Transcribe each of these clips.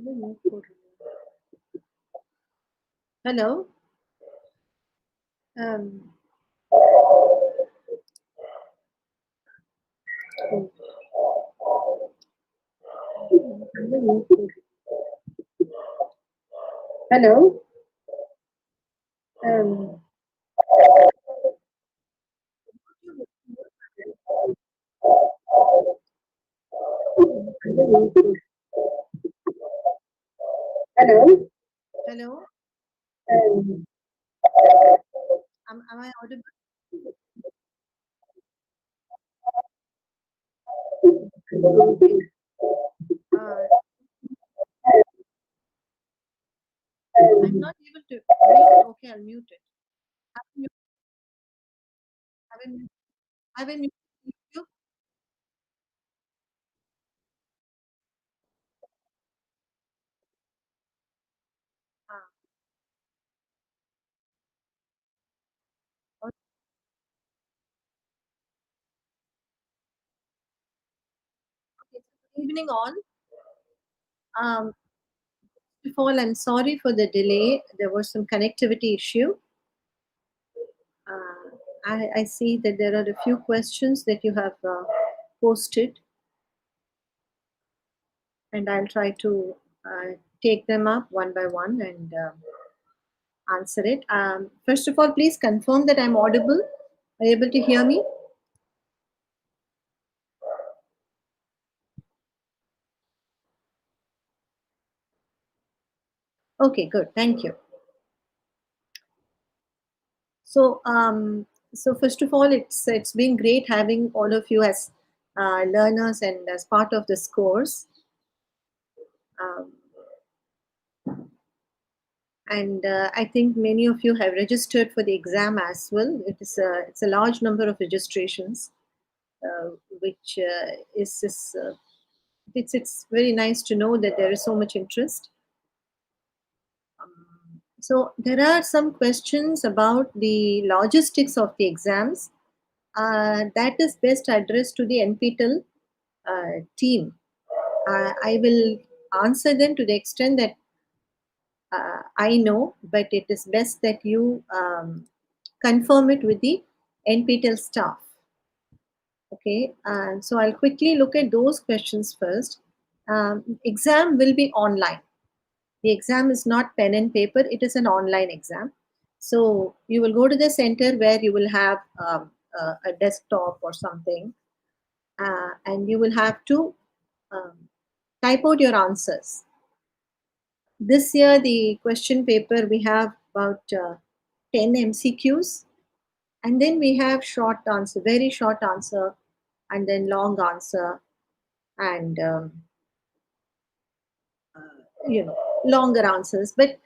Hello. Hello. Um, Hello. Hello. Um, am I audible? Uh, I'm not able to mute. Okay, I'll mute it. Have I mute- have I mute- have I muted you? Ah, okay. So good evening, all. Um, Before, I'm sorry for the delay. There was some connectivity issue. I see that there are a few questions that you have posted, and I'll try to take them up one by one and answer it. First of all, please confirm that I'm audible. Are you able to hear me? Okay, good. Thank you. So, so first of all, it's been great having all of you as learners and as part of this course. Um, and I think many of you have registered for the exam as well. It's a large number of registrations, which it's very nice to know that there is so much interest. So there are some questions about the logistics of the exams that is best addressed to the NPTEL team. I will answer them to the extent that I know, but it is best that you confirm it with the NPTEL staff. Okay, so I'll quickly look at those questions first. Exam will be online. The exam is not pen and paper, it is an online exam. So you will go to the center where you will have a desktop or something, and you will have to um, type out your answers. This year, the question paper, we have about 10 MCQs, and then we have short answer, very short answer, and then long answer, and longer answers. But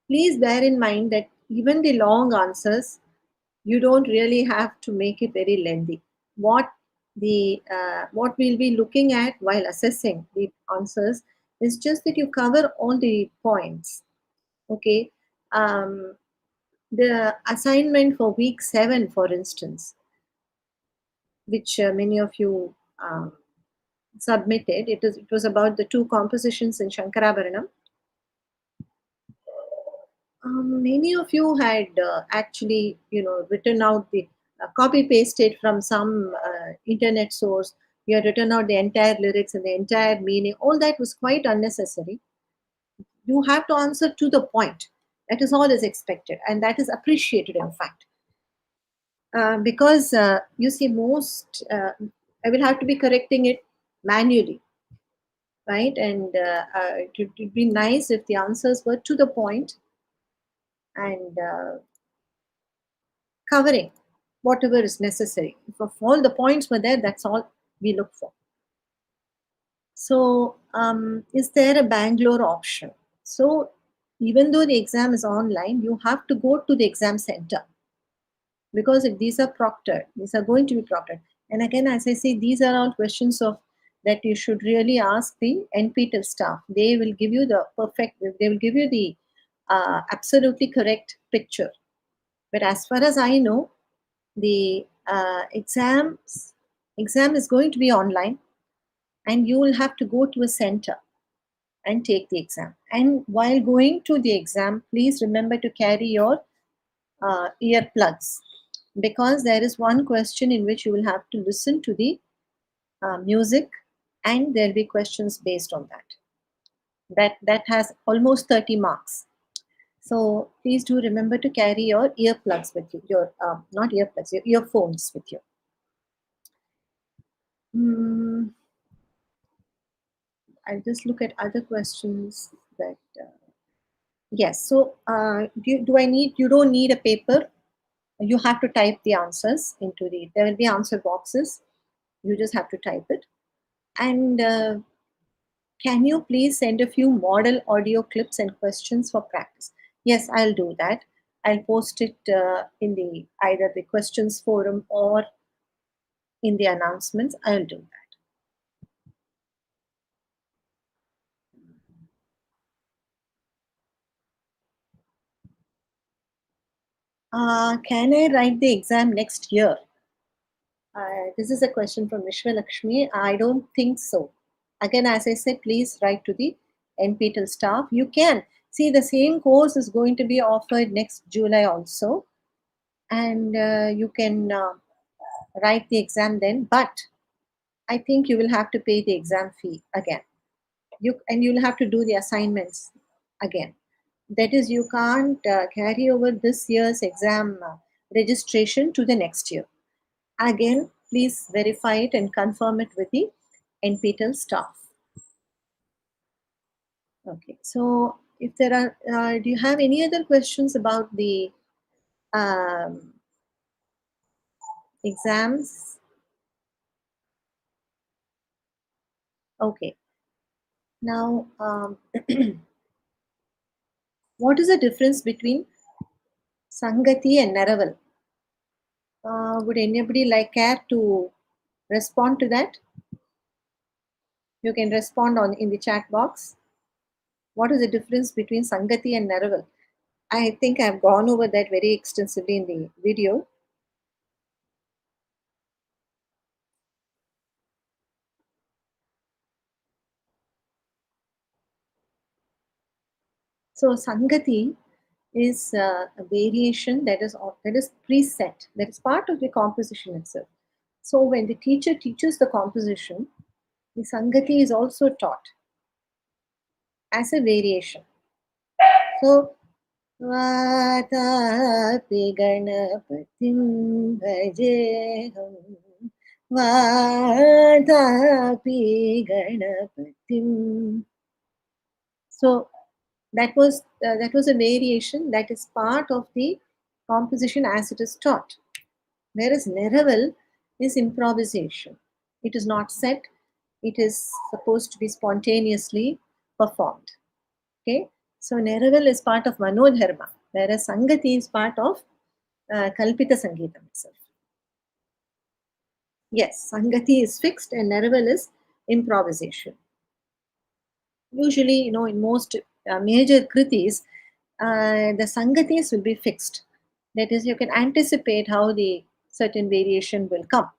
please bear in mind that even the long answers, you don't really have to make it very lengthy. What we'll be looking at while assessing the answers is just that you cover all the points. Okay. um, the assignment for week 7, for instance, which many of you submitted, it was about the two compositions in Shankarabharanam. Many of you had actually, written out the copy pasted from some internet source. You had written out the entire lyrics and the entire meaning. All that was quite unnecessary. You have to answer to the point. That is all is expected, and that is appreciated, in fact. Because you see, I will have to be correcting it manually, right? And it would be nice if the answers were to the point and covering whatever is necessary. If all the points were there, that's all we look for. So, is there a Bangalore option? So, even though the exam is online, you have to go to the exam center, because if these are proctored, these are going to be proctored. And again, as I say, these are all questions of that you should really ask the NPTEL staff. They will give you the perfect, they will give you the absolutely correct picture. But as far as I know, the exam is going to be online, and you will have to go to a center, and take the exam. And while going to the exam, please remember to carry your earplugs, because there is one question in which you will have to listen to the music, and there'll be questions based on that. That has almost 30 marks. So please do remember to carry your earplugs with you, your not earplugs, your earphones with you. Hmm, I'll just look at other questions that. Yes. So do I need? You don't need a paper. You have to type the answers into the. There will be answer boxes. You just have to type it. And can you please send a few model audio clips and questions for practice? Yes, I'll do that. I'll post it in the either the questions forum or in the announcements. I'll do that. Can I write the exam next year? This is a question from Lakshmi. I don't think so. Again, as I said, please write to the NPTEL staff. You can see the same course is going to be offered next July also, and you can write the exam then. But I think you will have to pay the exam fee again. You'll have to do the assignments again. That is, you can't carry over this year's exam registration to the next year. Again, please verify it and confirm it with the NPTEL staff. Okay, so if there are, do you have any other questions about the um, exams? Okay, now what is the difference between Sangathi and Naraval? Would anybody like care to respond to that? You can respond on in the chat box. What is the difference between Sangathi and Naraval? I think I've gone over that very extensively in the video. So Sangathi is a variation that is preset, that is part of the composition itself. So when the teacher teaches the composition, the Sangathi is also taught as a variation. So Vatapi गणपतिं भजेऽहं Vatapi गणपतिम्. So that was a variation that is part of the composition as it is taught. Whereas Neraval is improvisation. It is not set. It is supposed to be spontaneously performed. Okay, so Neraval is part of Manodharma, whereas Sangathi is part of Kalpita Sangeetam itself. Yes, Sangathi is fixed and Neraval is improvisation. Usually, in most major kritis, the Sangatis will be fixed. That is, you can anticipate how the certain variation will come.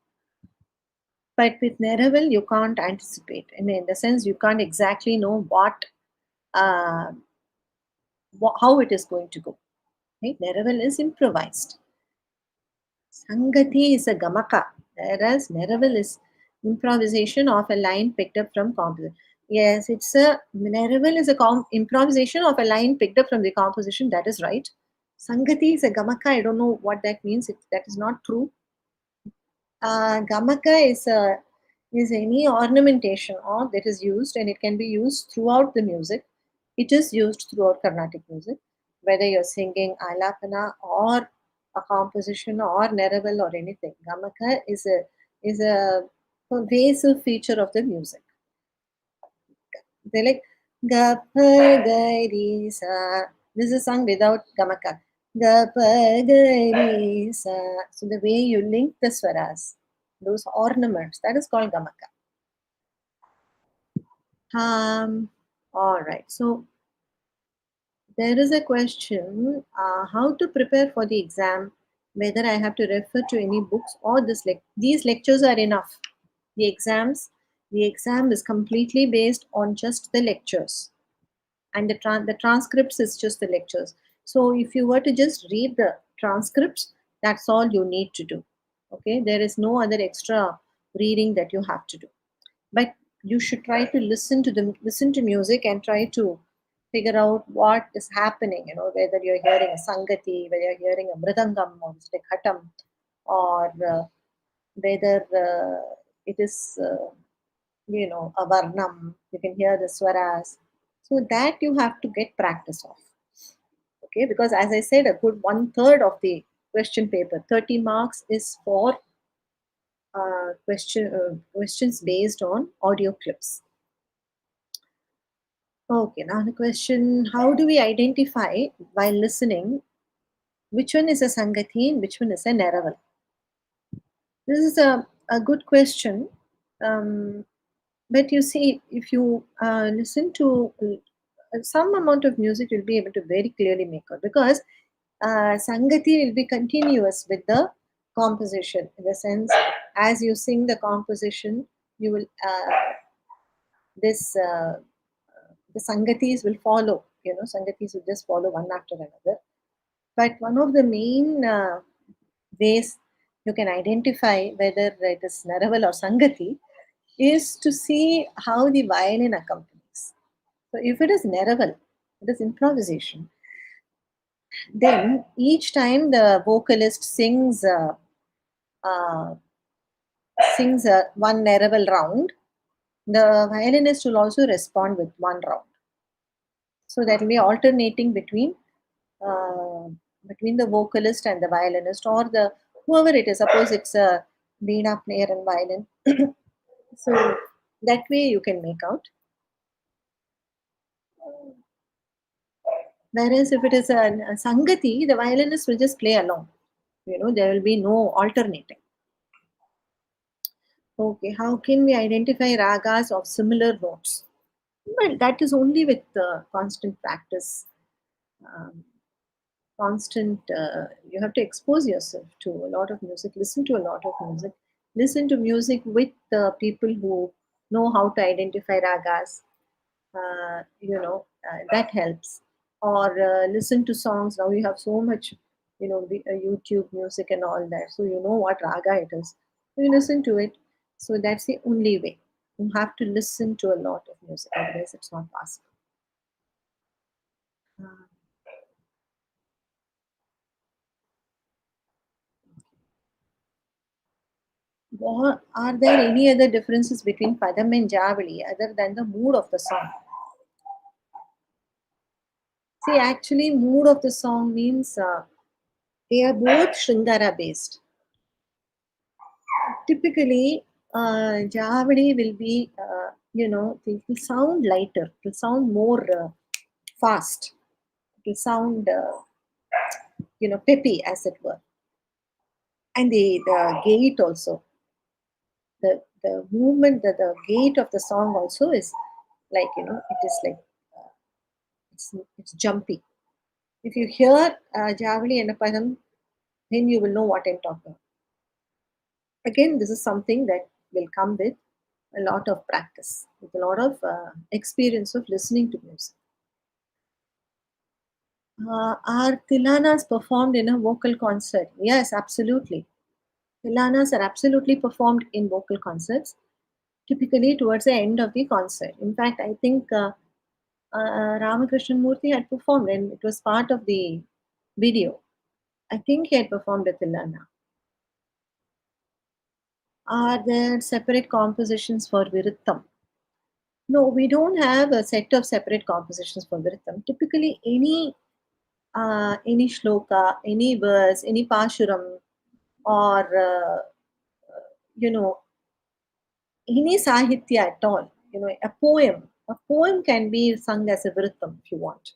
But with Neraval, you can't anticipate. I mean, in the sense, you can't exactly know uh, how it is going to go. Right? Neraval is improvised. Sangathi is a gamaka, whereas Neraval is improvisation of a line picked up from composition. Yes, it's a Neraval is a improvisation of a line picked up from the composition. That is right. Sangathi is a gamaka. I don't know what that means. That is not true. Gamaka is any ornamentation or that is used, and it can be used throughout the music. It is used throughout Carnatic music, whether you're singing alapana or a composition or Naraval or anything. Gamaka is a pervasive feature of the music. They're like ga pa ga ri sa. This is a song without gamaka. Ga pa ga ri sa. So the way you link the swaras, those ornaments, that is called gamaka. All right. So there is a question: how to prepare for the exam? Whether I have to refer to any books or these lectures are enough. The exam is completely based on just the lectures. and the transcripts is just the lectures. So if you were to just read the transcripts, that's all you need to do. Okay, there is no other extra reading that you have to do, but you should try to listen to music and try to figure out what is happening, whether you're hearing a Sangathi, whether you're hearing a mridangam or it's like hatam, or whether it is a varnam, you can hear the swaras. So that you have to get practice of. Okay, because as I said, a good one third of the question paper, 30 marks, is for questions based on audio clips. Okay, now the question: how do we identify while listening which one is a Sangathi and which one is a Naraval? This is a good question. Um, but you see, if you listen to some amount of music, you'll be able to very clearly make out, because Sangathi will be continuous with the composition, in the sense, as you sing the composition, you will this the Sangatis will follow. Sangatis will just follow one after another. But one of the main ways you can identify whether it is Naraval or Sangathi is to see how the violin accompanies. So if it is Naraval, it is improvisation. Then each time the vocalist uh, sings one Naraval round, the violinist will also respond with one round. So that will be alternating uh, between the vocalist and the violinist, or the whoever it is. Suppose it's a veena player and violin. So that way you can make out. Whereas if it is a Sangathi, the violinist will just play along. There will be no alternating. Okay, how can we identify ragas of similar notes? Well, that is only with constant practice. Um, Constant, you have to expose yourself to a lot of music, listen to a lot of music, listen to music with people who know how to identify ragas. That helps. Or listen to songs. Now you have so much, YouTube music and all that, so you know what raga it is. You listen to it. So that's the only way. You have to listen to a lot of music, otherwise it's not possible. Uh, are there any other differences between Padam and Javali other than the mood of the song? See, actually, mood of the song means they are both Shringara based. Typically, Javadi will be, it will sound lighter, it will sound more fast, it will sound, peppy, as it were. And the gait also, the movement, the gait of the song also is like, it is like, uh, it's jumpy. If you hear Javali and a Padam, then you will know what I'm talking about. Again, this is something that will come with a lot of practice, with a lot of experience of listening to music. Are tilanas performed in a vocal concert? Yes, absolutely. Tilanas are absolutely performed in vocal concerts, typically towards the end of the concert. In fact, I think Ramakrishnan Murthy had performed, and it was part of the video. I think he had performed a tilana. Are there separate compositions for Virittam? No, we don't have a set of separate compositions for Virittam. Typically, any shloka, any verse, any pashuram, or you know any sahitya at all. A poem. A poem can be sung as a Virittam if you want.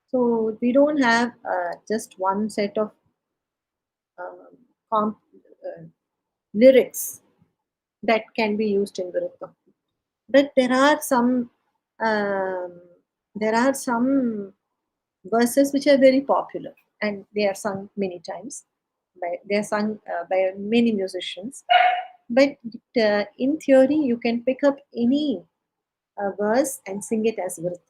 So we don't have just one set of um, comp- uh, lyrics that can be used in Viruttam. But um, there are some verses which are very popular, and they are sung many times. They are sung by many musicians. But in theory, you can pick up any verse and sing it as Viruttam.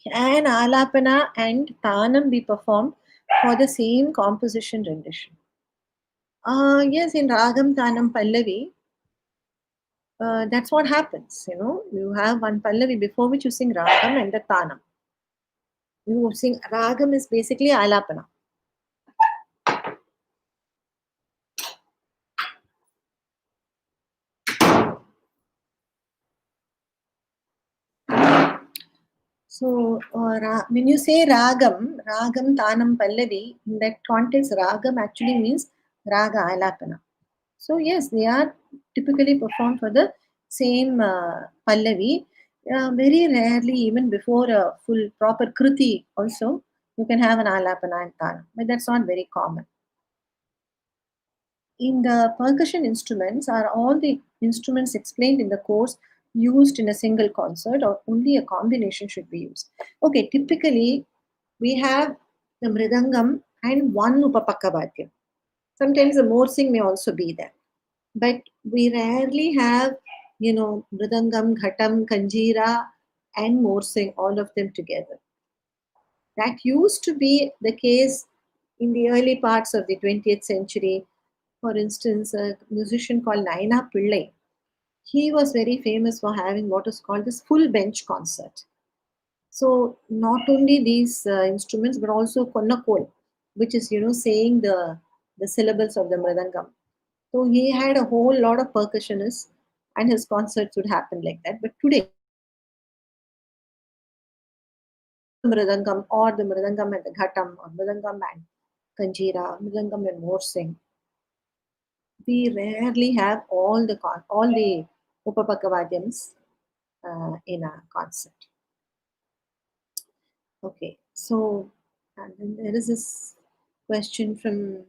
Can alapana and tanam be performed for the same composition rendition? Yes, in ragam, tanam, pallavi, that's what happens. You have one pallavi before which you sing ragam and the tanam. You sing ragam is basically alapana. So, when you say ragam, tanam, pallavi, in that context, ragam actually means raga, alapana. So, yes, they are typically performed for the same pallavi. Very rarely, even before a full proper kruti, also, you can have an alapana and tanam, but that's not very common. In the percussion instruments, are all the instruments explained in the course used in a single concert, or only a combination should be used? Okay, typically we have the mridangam and one upapakavadya. Sometimes the morsing may also be there, but we rarely have, mridangam, ghatam, kanjira, and morsing, all of them together. That used to be the case in the early parts of the 20th century. For instance, a musician called Naina Pillai, he was very famous for having what is called this full bench concert. So not only these instruments, but also konnakol, which is saying the syllables of the mridangam. So he had a whole lot of percussionists, and his concerts would happen like that. But today, mridangam or the mridangam and the ghatam or mridangam and kanjira, mridangam and morsing, we rarely have all the upapakavadyams in a concert. Okay, so and then there is this question from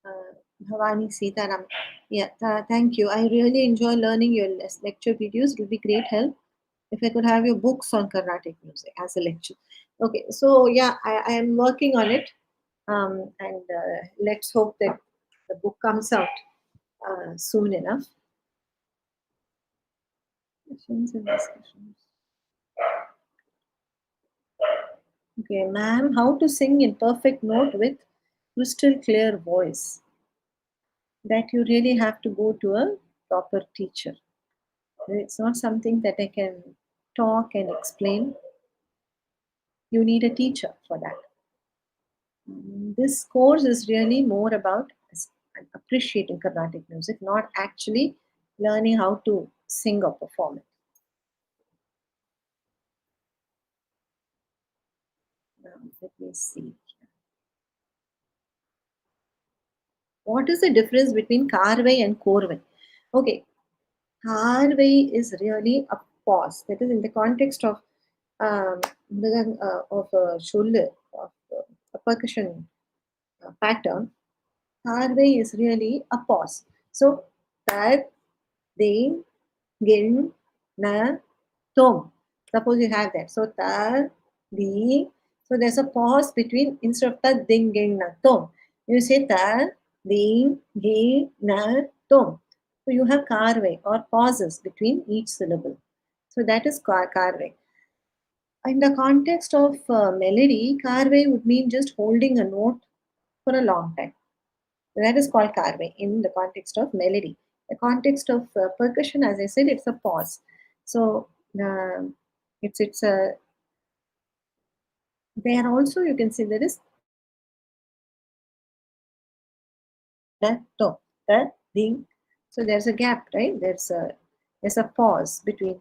uh, Bhavani Sitaram. Yeah, thank you. I really enjoy learning your lecture videos. It would be great help if I could have your books on Carnatic music as a lecture. Okay, so yeah, I am working on it, and let's hope that the book comes out soon enough. Questions and discussions. Okay, ma'am, how to sing in perfect note with crystal clear voice? That you really have to go to a proper teacher. It's not something that I can talk and explain. You need a teacher for that. This course is really more about appreciating Carnatic music, not actually learning how to sing or perform it. Let me see. What is the difference between Karvai and Korvai? Okay, Karvai is really a pause. That is in the context of shoulder, of a percussion pattern. Karvai is really a pause. So, tar, ding, gin, na, tom. Suppose you have that. So, tar, di. So, there's a pause between, instead of tar, ding, gin, na, tom. You say tar, ding, gin, na, tom. So, you have karvai or pauses between each syllable. So, that is karvai. In the context of melody, karvai would mean just holding a note for a long time. That is called carving in the context of melody. The context of percussion, as I said, it's a pause. So it's a there also you can see there is the to the ding. So there's a gap, right? There's a pause between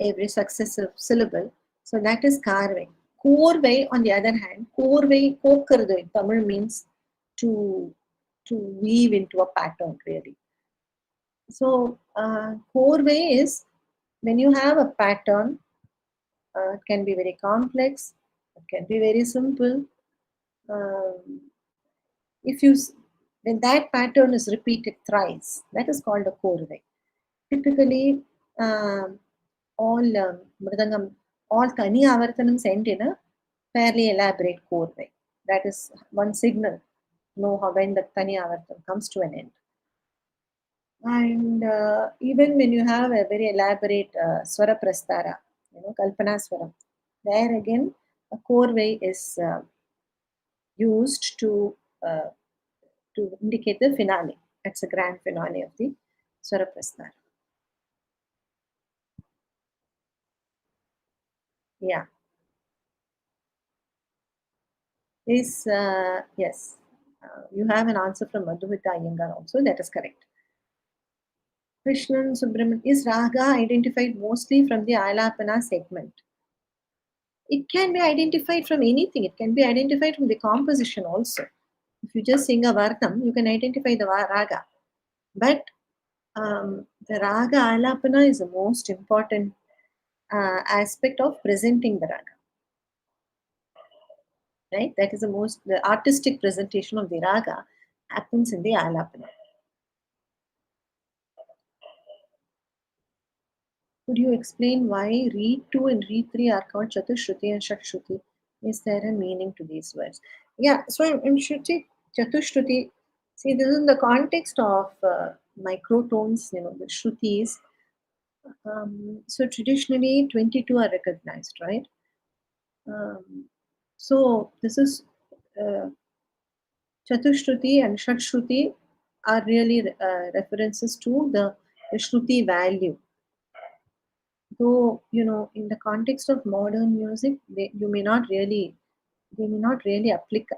every successive syllable. So that is carving. Korvai, on the other hand, korvai kokkaradu in Tamil means to to weave into a pattern really. So, core way is when you have a pattern, it can be very complex, it can be very simple. Um, if you when that pattern is repeated thrice, that is called a core way. Typically, um, all mridangam, all tani avartanams end in a fairly elaborate core way. That is one signal. Know how when the tani avartam comes to an end. And even when you have a very elaborate swara prastara, Kalpanaswaram. There again, a korvai is used uh, to indicate the finale. That's a grand finale of the Swaraprasthana. Yeah, is yes. You have an answer from Madhumita Iyengar also. That is correct. Krishnan Subramanian, is raga identified mostly from the Alapana segment? It can be identified from anything. It can be identified from the composition also. If you just sing a varnam, you can identify the raga. But the raga alapana is the most important aspect of presenting the raga, right? That is the artistic presentation of the raga happens in the alapana. Could you explain why read 2 and read 3 are called Chatushruti and Shakshruti? Is there a meaning to these words? Yeah, so in Shruti, Chatushruti, see, this is in the context of microtones, the Shrutis. So traditionally, 22 are recognized, right? Um, so this is uh, Chatushruti and Shakshruti are really references to the Shruti value. Though in the context of modern music, they may not really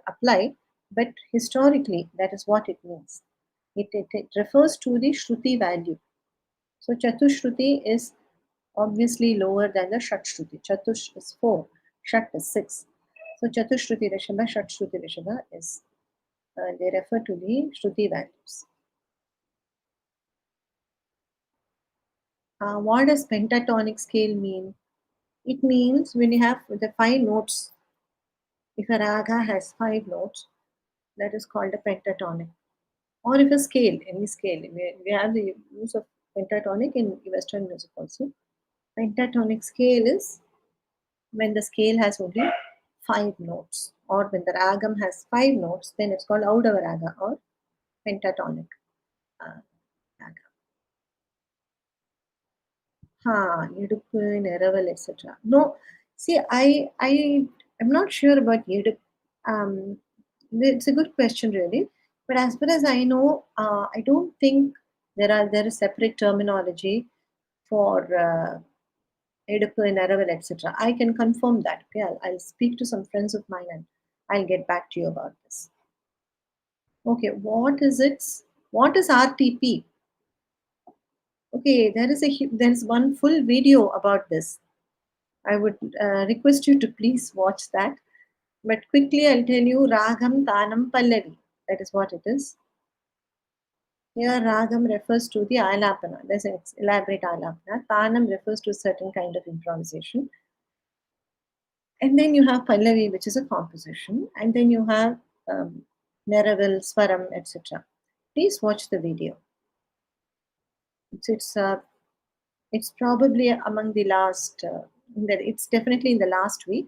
apply, but historically that is what it means. It refers to the Shruti value. So Chatushruti is obviously lower than the Shatshruti. Chatush is 4, Shat is 6. So Chatushruti Rishabha, Shatshruti Rishabha is they refer to the Shruti values. What does pentatonic scale mean? It means when you have the 5 notes, if a raga has 5 notes, that is called a pentatonic. Or if a scale, any scale, we have the use of pentatonic in Western music also. Pentatonic scale is when the scale has only 5 notes, or when the ragam has 5 notes, then it's called Audava raga or pentatonic raga. Edupu, Naraval, etc. No, see, I'm not sure about Edupu. Um, it's a good question, really. But as far as I know, I don't think there is separate terminology for Edupu, Naraval, etc. I can confirm that. Okay, I'll speak to some friends of mine and I'll get back to you about this. Okay, what is RTP? Okay, there is one full video about this. I would request you to please watch that. But quickly, I'll tell you Ragam Tanam Pallavi. That is what it is. Here, Ragam refers to the Alapana. There's an elaborate Alapana. Tanam refers to a certain kind of improvisation. And then you have Pallavi, which is a composition. And then you have Naraval, Swaram, etc. Please watch the video. It's, it's, uh, it's probably among the last, it's definitely in the last week.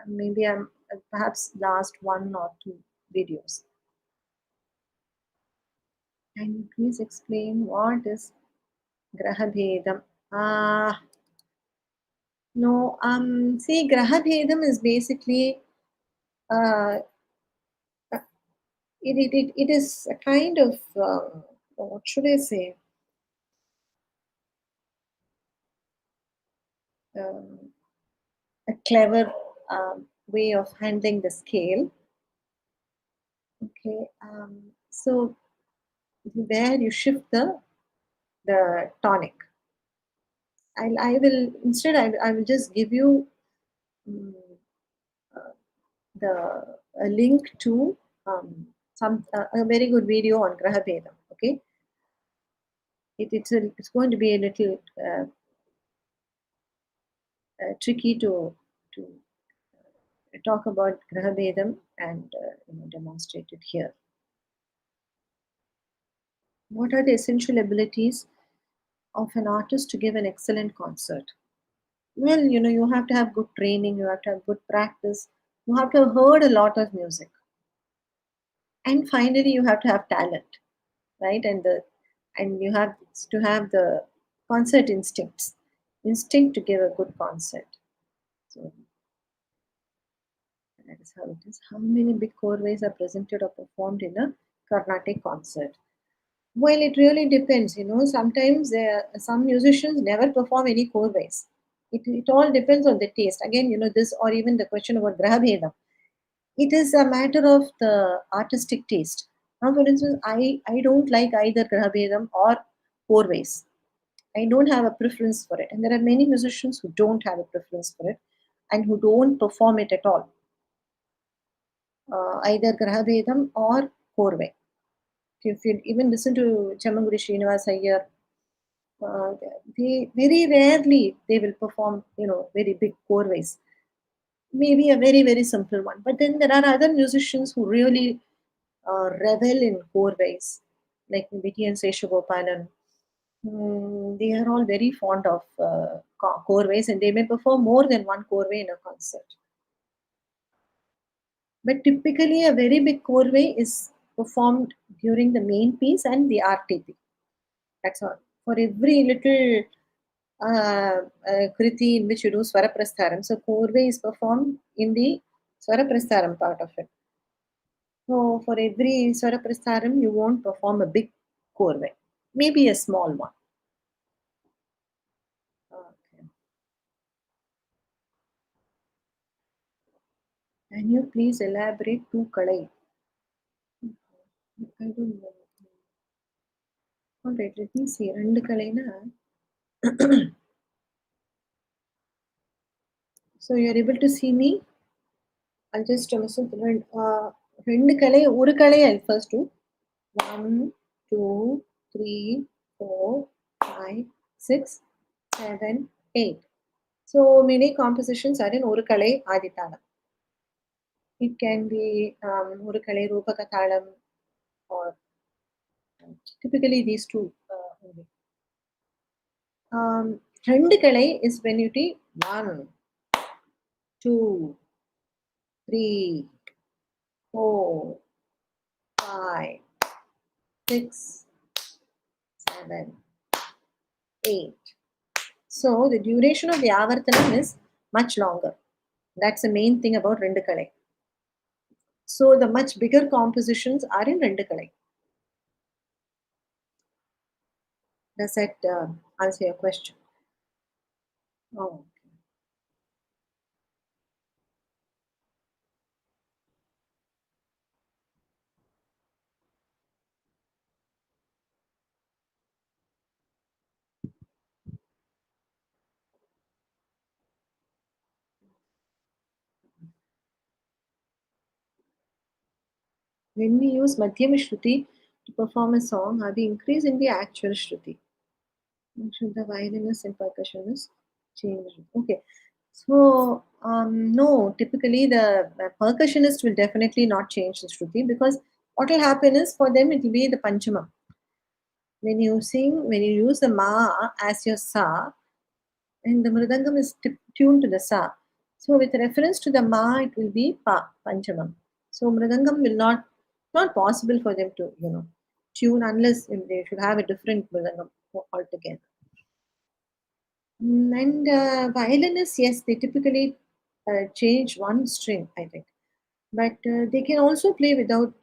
Maybe I'm perhaps last 1 or 2 videos. Can you please explain what is Grahabhedam? No, see, Grahabhedam is basically, uh, it is a kind of, what should I say? Um, a clever way of handling the scale. Okay, so where you shift the tonic. I will instead I will just give you um, the a link to some a very good video on Graha Bedam. Okay, it's going to be a little tricky to talk about Graha Bedam and demonstrate it here. What are the essential abilities of an artist to give an excellent concert? Well, you have to have good training, you have to have good practice, you have to have heard a lot of music, and finally, you have to have talent, right? And you have to have the concert instincts. instinct to give a good concert. So that is how it is. How many big choreos are presented or performed in a Carnatic concert? Well, it really depends. Sometimes some musicians never perform any choreos. It all depends on the taste. Again, this or even the question about Grahabhedam. It is a matter of the artistic taste. Now, for instance, I don't like either Grahabhedam or choreos. I don't have a preference for it. And there are many musicians who don't have a preference for it and who don't perform it at all, either Grahabhedam or Korve. If you even listen to Chamangudi Srinivas Iyer, uh, they very rarely they will perform, very big Korves. Maybe a very, very simple one. But then there are other musicians who really revel in Korves, like maybe T. N. Seshagopalan. They are all very fond of Korves and they may perform more than one Korve in a concert. But typically, a very big korve is performed during the main piece and the RTP. That's all. For every little kriti in which you do Swaraprastharam, so korve is performed in the Swaraprastharam part of it. So for every Swaraprastharam, you won't perform a big korve, maybe a small one. Okay. Can you please elaborate two kalai? I don't know. All right, let me see. Rendu kalaina. So you're able to see me? I'll just ரெண்டு கலை ஒரு கலை I'll first do. 1, 2, 3, 4, 5, 6, 7, 8. So many compositions are in ஒரு கலை ஆதித்தாளம். It can be ஒரு கலை ரூபகதாளம் or typically these two only. ரெண்டு கலை is when you take 1, 2, 3, 4, 5, 6, 7, 8. So the duration of the avartanam is much longer. That's the main thing about rendu. So the much bigger compositions are in rendu. Does that answer your question? Oh. When we use Madhyama Shruti to perform a song, are we increasing the actual Shruti? Should the violinist and percussionist change? Okay. So, no, typically the percussionist will definitely not change the Shruti because what will happen is for them it will be the Panchama. When you sing, when you use the Ma as your Sa, and the Mridangam is tuned to the Sa. So, with reference to the Ma, it will be Pa, Panchamam. So, Mridangam will not possible for them to, tune unless they should have a different Mridangam altogether. And violinists, yes, they typically change one string, I think. But they can also play without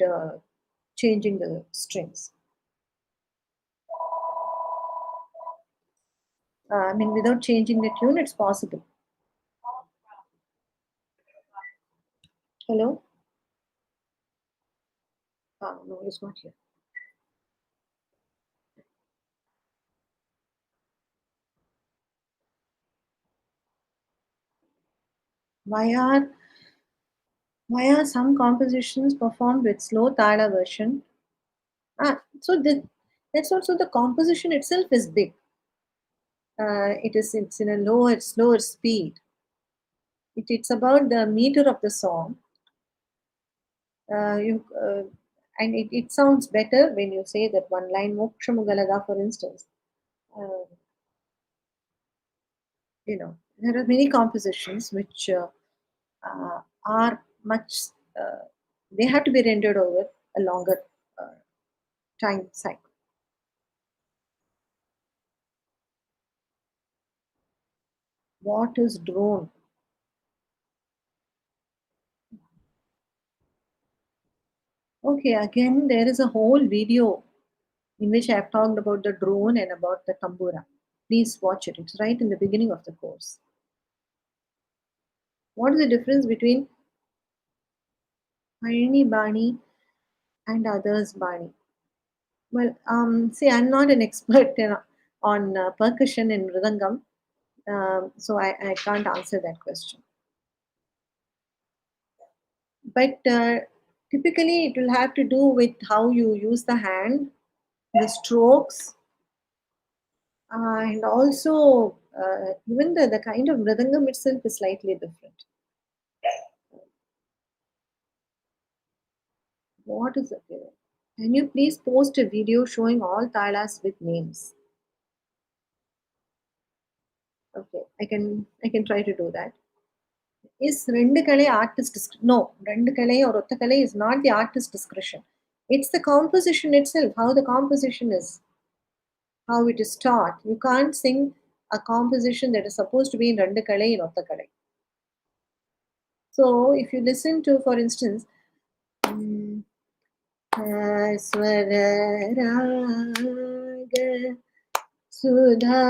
changing the strings. I mean, without changing the tune, it's possible. Hello? No, it's not here. Why are why are some compositions performed with slow thala version? That's also the composition itself is big. It's in a slower speed. It's about the meter of the song. You and it sounds better when you say that one line Mokshamugalada, for instance. Uh, there are many compositions which are much. Uh, they have to be rendered over a longer uh, time cycle. What is drone? Okay, again, there is a whole video in which I have talked about the drone and about the tambura. Please watch it. It's right in the beginning of the course. What is the difference between Harini Bani and others Bani? Well, see, I'm not an expert on percussion in Mridangam, so I can't answer that question. But typically, it will have to do with how you use the hand, the strokes, and also even the kind of Mridangam itself is slightly different. What is it? Can you please post a video showing all talas with names? Okay, I can try to do that. Is Rendukalai artist discretion? No, Rendukalai or Ottakalai is not the artist discretion. It's the composition itself, how the composition is, how it is taught. You can't sing a composition that is supposed to be in Rendukalai in Ottakalai. So if you listen to, for instance, mm, स्वरराग सुधा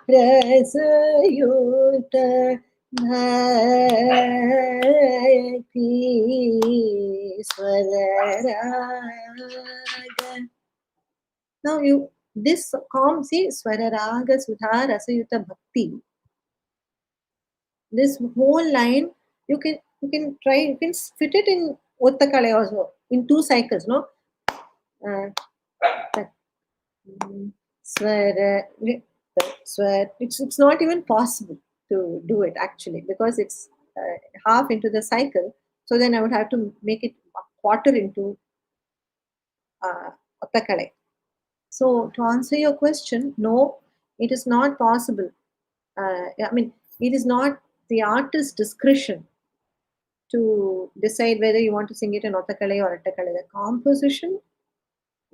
रसयुत भक्ति स्वरराग. Now you this see Swararaga Sudha Rasayuta Bhakti. This whole line you can fit it in Ottakale also in two cycles, no? Uh, Swara, swear. It's not even possible to do it actually because it's half into the cycle. So then I would have to make it a quarter into Ottakale. So to answer your question, no, it is not possible. I mean, it is not the artist's discretion to decide whether you want to sing it in Ottakale or Attakale. The composition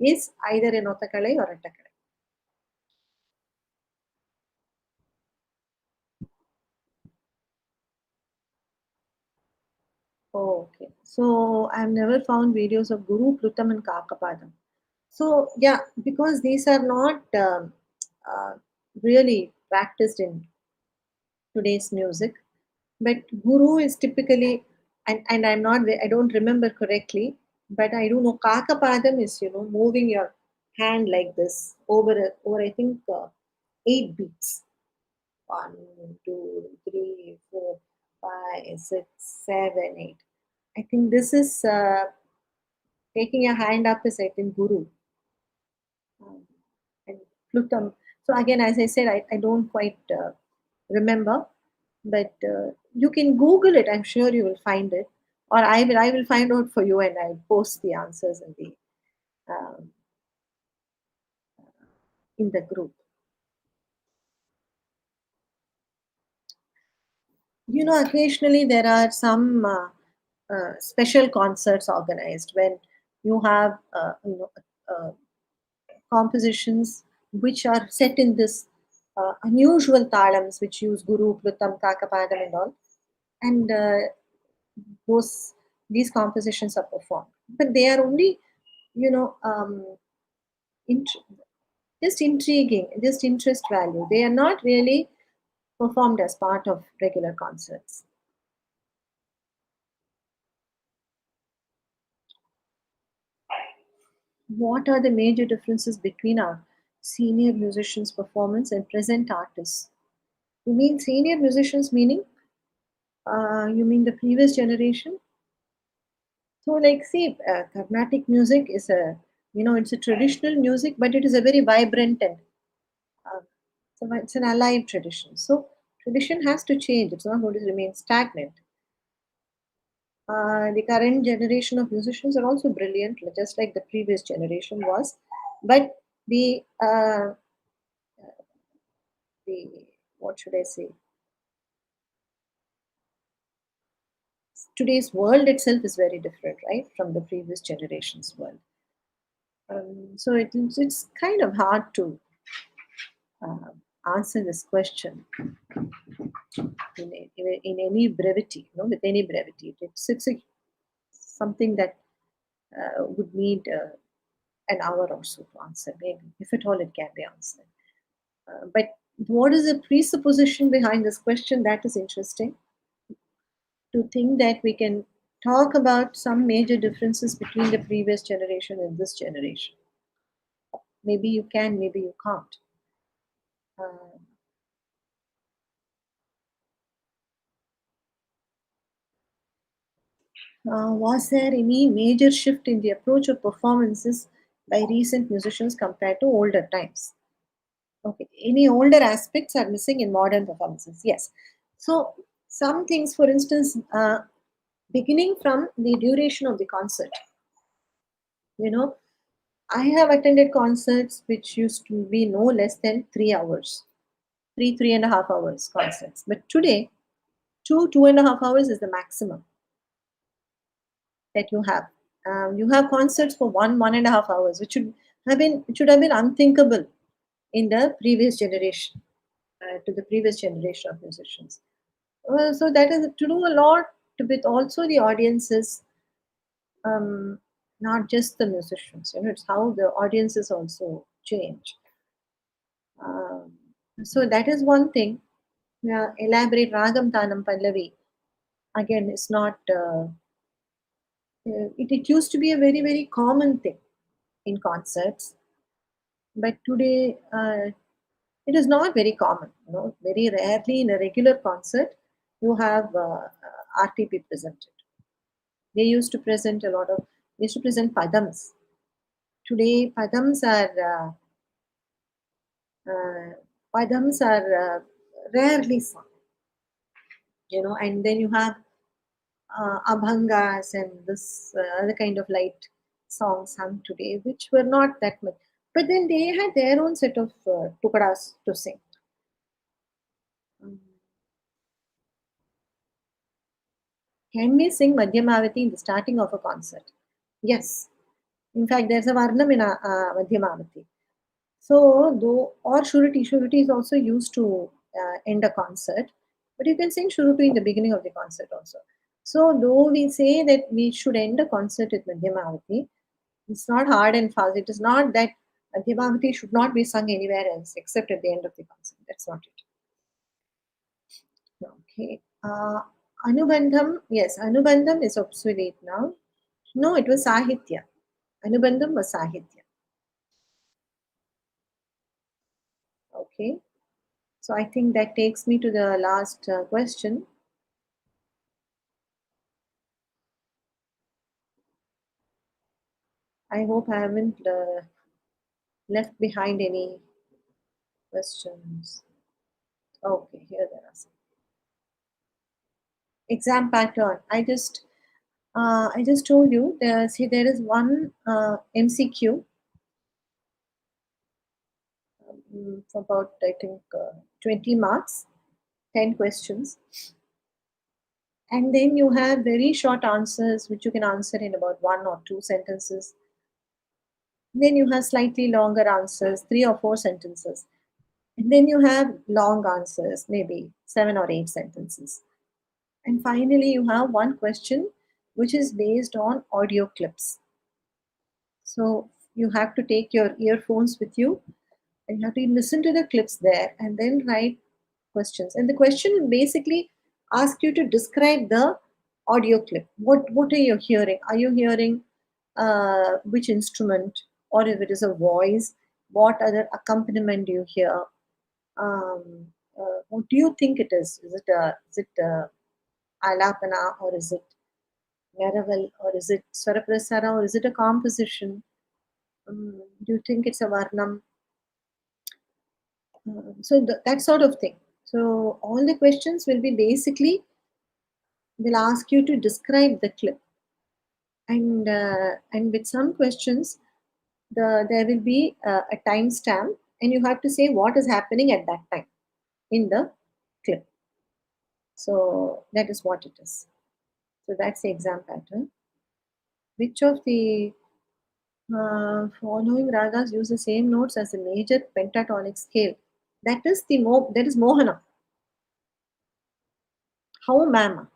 is either in Ottakale or Attakale. Oh, okay. So I've never found videos of Guru, Plutam, and Kakapadam. So yeah, because these are not uh, really practiced in today's music, but Guru is typically, and I don't remember correctly, but I do know Kakapadam is moving your hand like this over I think 8 beats. 1, 2, 3, 4, 5, 6, 7, 8. I think this is taking your hand up is I think Guru and Plutam. So again, as I said, I don't quite remember, but you can Google it. I'm sure you will find it, or I will find out for you and I'll post the answers um, in the group. Occasionally there are some special concerts organized when you have compositions which are set in this unusual talams which use Guru, Plutam, Kakapadam and all. And those these compositions are performed. But they are only, you know, int- just intriguing, just interest value. They are not really performed as part of regular concerts. What are the major differences between our senior musicians' performance and present artists? You mean senior musicians meaning? You mean the previous generation? So, like, see, Carnatic music is it's a traditional music, but it is a very vibrant and uh, it's an alive tradition. So, tradition has to change. It's not going to remain stagnant. The current generation of musicians are also brilliant, just like the previous generation was. But the what should I say? Today's world itself is very different, right, from the previous generation's world. So it's kind of hard to uh, answer this question in any brevity, with any brevity. It's something that would need an hour or so to answer, maybe, if at all it can be answered. But what is the presupposition behind this question? That is interesting, to think that we can talk about some major differences between the previous generation and this generation. Maybe you can, maybe you can't. Uh, was there any major shift in the approach of performances by recent musicians compared to older times? Okay, any older aspects are missing in modern performances? Yes. So, some things, for instance, beginning from the duration of the concert. You know, I have attended concerts which used to be no less than 3 hours, 3.5 hours concerts. But today, 2.5 hours is the maximum that you have. You have concerts for 1.5 hours, which should have been unthinkable in the previous generation, to the previous generation of musicians. So that is to do a lot with also the audiences, um, not just the musicians. It's how the audiences also change. Um, so that is one thing. Yeah, elaborate ragam tanam pallavi again is not. It used to be a very very common thing in concerts, but today it is not very common. Very rarely in a regular concert you have RTP presented. They used to present a lot of. They used to present padams. Today uh, padams are rarely sung. And then you have abhangas and this other kind of light songs sung today, which were not that much. But then they had their own set of tukadas to sing. Um, Can we sing Madhyamavati in the starting of a concert? Yes. In fact, there's a Varnam in Madhyamavati. So, though, or Shuruti. Shuruti is also used to end a concert, but you can sing Shuruti in the beginning of the concert also. So, though we say that we should end a concert with Madhyamavati, it's not hard and fast. It is not that Madhyamavati should not be sung anywhere else except at the end of the concert. That's not it. Okay. Anubandham, yes, Anubandham is obsolete now. No, it was Sahitya. Anubandham was Sahitya. Okay. So I think that takes me to the last question. I hope I haven't left behind any questions. Okay, here there are some. Exam pattern. I just told you. There is one MCQ for about, I think, 20 marks, 10 questions, and then you have very short answers which you can answer in about 1 or 2 sentences. Then you have slightly longer answers, 3 or 4 sentences. And then you have long answers, maybe 7 or 8 sentences. And finally, you have one question which is based on audio clips. So you have to take your earphones with you and you have to listen to the clips there and then write questions. And the question will basically ask you to describe the audio clip. What are you hearing? Are you hearing which instrument, or if it is a voice, what other accompaniment do you hear? What do you think it is? Is it alapana, or is it Naraval, or is it Swaraprasara, or is it a composition? Do you think it's a Varnam? So that sort of thing. So all the questions will be basically will ask you to describe the clip, and with some questions, there will be a timestamp, and you have to say what is happening at that time in the clip. So that is what it is. So that's the exam pattern. Which of the following ragas use the same notes as the major pentatonic scale? That is Mohanam. How, ma'am?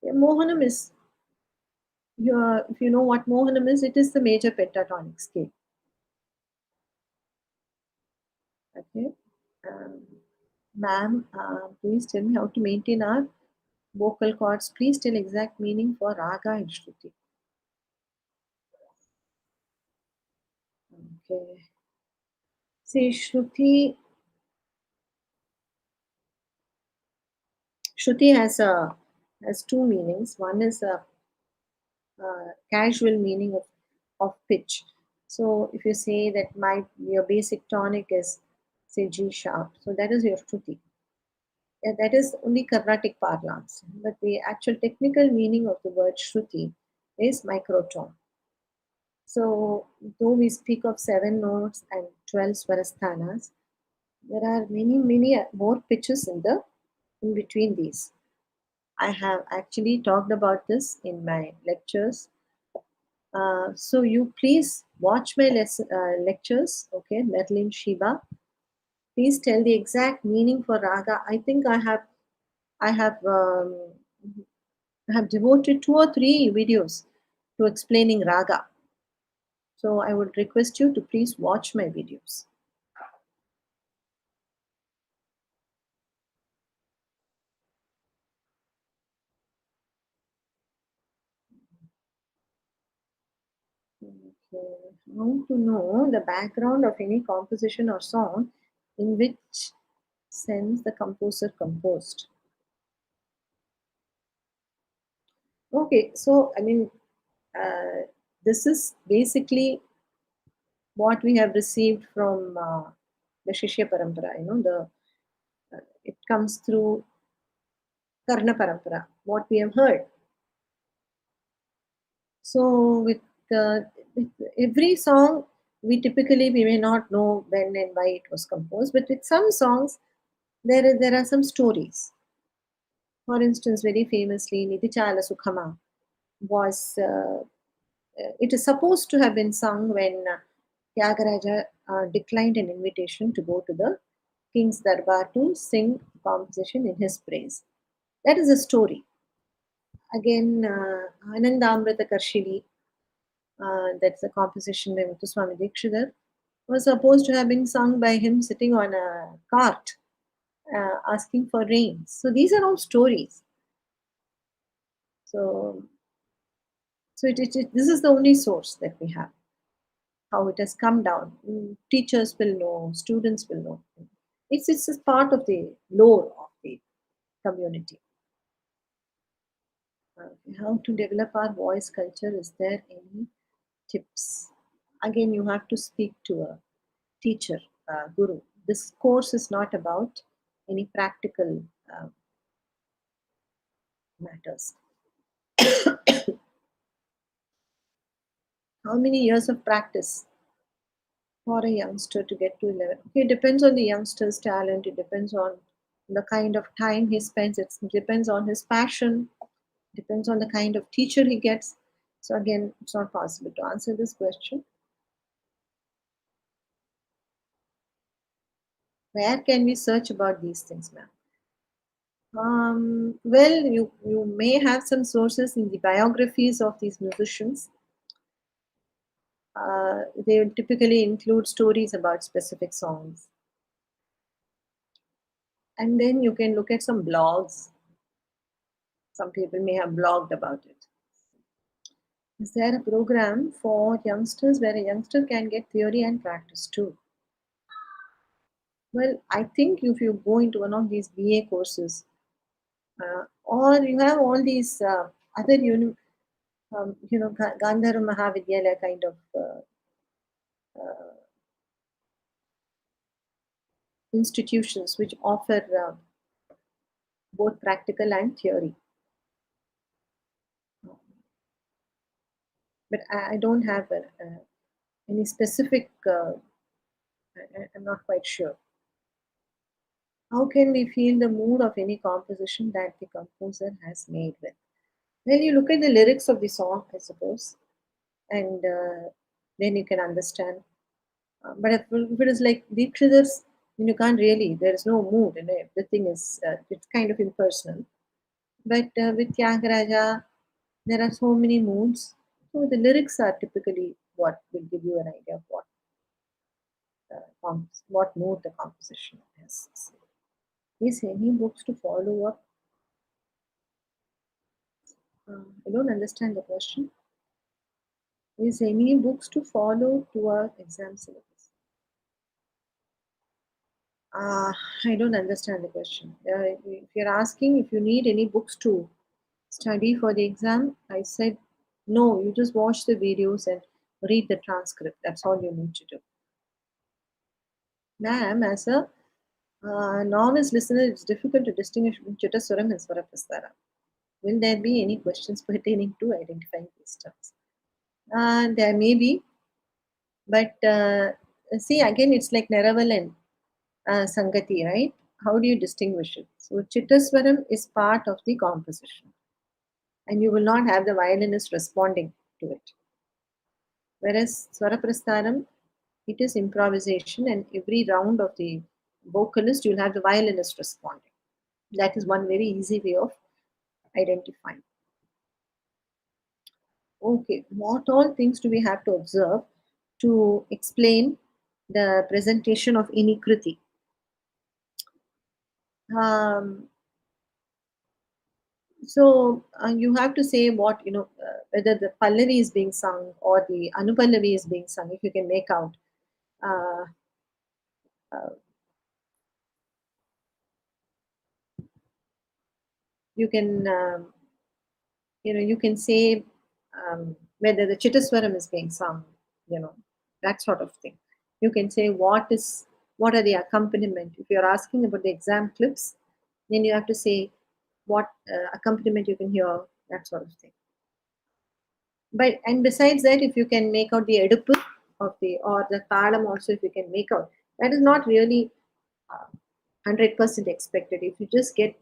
Yeah, Mohanam is, if you know what Mohanam is, it is the major pentatonic scale. Okay. Um, Ma'am, please tell me how to maintain our vocal cords. Please tell exact meaning for raga and shruti. Okay. See, Shruti has two meanings. One is a casual meaning of pitch. So if you say that your basic tonic is say G sharp, so that is your Shruti. Yeah, that is only Carnatic parlance. But the actual technical meaning of the word Shruti is microtone. So though we speak of seven notes and 12 swarasthanas, there are many more pitches in between these. I have actually talked about this in my lectures. So you please watch my lectures, okay, Merlin Shiba. Please tell the exact meaning for raga. I think I have I have devoted 2 or 3 videos to explaining raga. So I would request you to please watch my videos. Okay. How to know the background of any composition or song, in which sense the composer composed? Okay, so I mean, uh, this is basically what we have received from the Shishya Parampara. It comes through Karna Parampara, what we have heard. So with every song, we may not know when and why it was composed, but with some songs there are some stories. For instance, very famously, Nidichala Sukhama was it is supposed to have been sung when Tyagaraja declined an invitation to go to the king's darbar to sing composition in his praise. That is a story. Again, Anandamrita Karshini, that's a composition by Muthuswami Dikshidhar, was supposed to have been sung by him sitting on a cart asking for rain. So these are all stories. So, this is the only source that we have. How it has come down. Teachers will know, students will know. It's just part of the lore of the community. How to develop our voice culture? Is there any tips? Again, you have to speak to a teacher, guru. This course is not about any practical matters. How many years of practice for a youngster to get to 11? Okay, it depends on the youngster's talent. It depends on the kind of time he spends. It depends on his passion. Depends on the kind of teacher he gets. So again, it's not possible to answer this question. Where can we search about these things, ma'am? Well, you may have some sources in the biographies of these musicians. They typically include stories about specific songs. And then you can look at some blogs. Some people may have blogged about it. Is there a program for youngsters where a youngster can get theory and practice too? Well, I think if you go into one of these BA courses, or you have all these other Gandhara Mahavidyalaya kind of uh, institutions which offer both practical and theory. But I don't have any specific. I'm not quite sure. How can we feel the mood of any composition that the composer has made with? Well, you look at the lyrics of the song, I suppose, and then you can understand. But if it is like Deepshidhar's, then you can't really, there is no mood and everything is, it's kind of impersonal. But with Tyagaraja, there are so many moods. So the lyrics are typically what will give you an idea of what mood the composition has. Is any books to follow up? I don't understand the question. Is any books to follow to our exam syllabus? Uh, I don't understand the question. If you're asking if you need any books to study for the exam, I said no. You just watch the videos and read the transcript. That's all you need to do. Ma'am, as a novice listener, it's difficult to distinguish between Chitta and Swara Prastara. Will there be any questions pertaining to identifying these terms? There may be, but see, again, it's like Naraval and Sangathi, right? How do you distinguish it? So, Chittaswaram is part of the composition, and you will not have the violinist responding to it. Whereas Swaraprastharam, it is improvisation, and every round of the vocalist, you'll have the violinist responding. That is one very easy way of identifying. Okay, what all things do we have to observe to explain the presentation of any kriti? Um, so you have to say what whether the pallavi is being sung or the anupallavi is being sung. If you can make out, uh, uh, you can you can say whether the chittaswaram is being sung. You know that sort of thing. You can say what are the accompaniment. If you're asking about the exam clips, then you have to say what accompaniment you can hear. That sort of thing. But and besides that, if you can make out the edupu of the or the talam also, if you can make out, that is not really 100% expected. If you just get,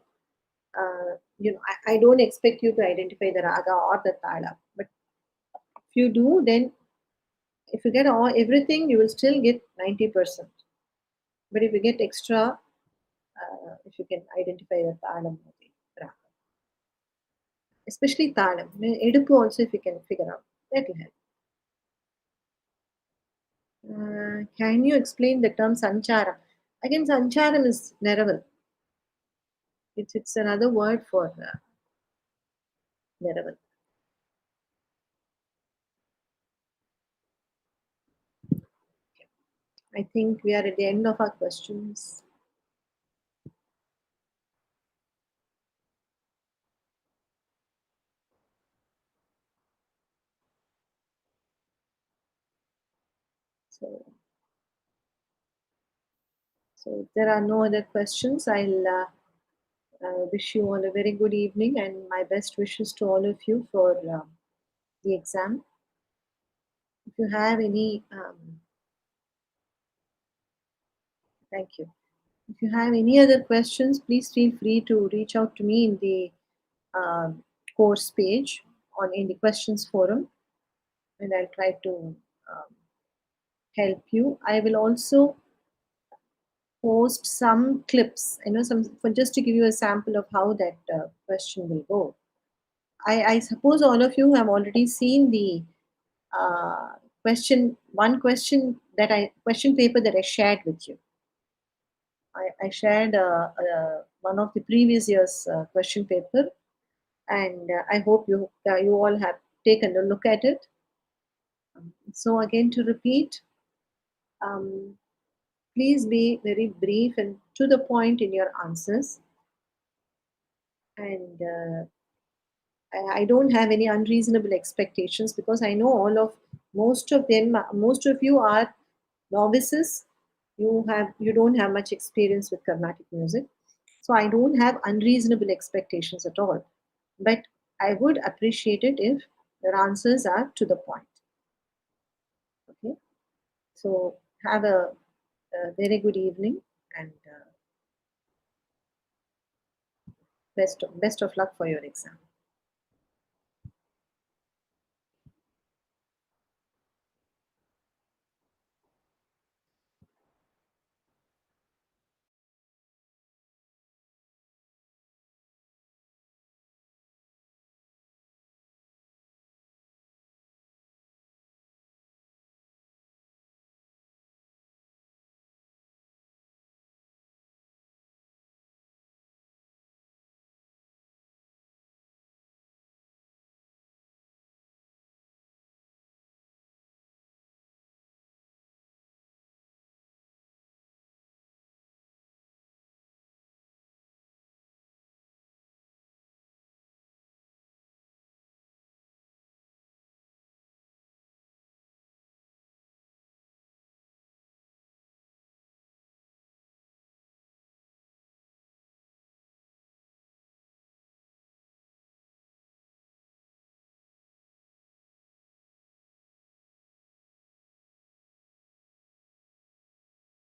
I don't expect you to identify the raga or the tala. But if you do, then if you get all everything, you will still get 90%. But if you get extra, if you can identify the talam or the raga, especially talam, edupu also, if you can figure out, that will help. Can you explain the term sancharam? Again, sancharam is Naraval. It's another word for Naraval. I think we are at the end of our questions. So, so if there are no other questions, I'll wish you all a very good evening and my best wishes to all of you for the exam. If you have any, thank you. If you have any other questions, please feel free to reach out to me in the um, course page on in the questions forum, and I'll try to um, help you. I will also post some clips, some for just to give you a sample of how that question will go. I suppose all of you have already seen the question paper that I shared with you. I shared one of the previous year's question paper, and I hope you all have taken a look at it. So again, to repeat, um, please be very brief and to the point in your answers, and I don't have any unreasonable expectations because I know most of you are novices. You don't have much experience with Carnatic music, so I don't have unreasonable expectations at all. But I would appreciate it if your answers are to the point. Okay, so have a very good evening and best of luck for your exam.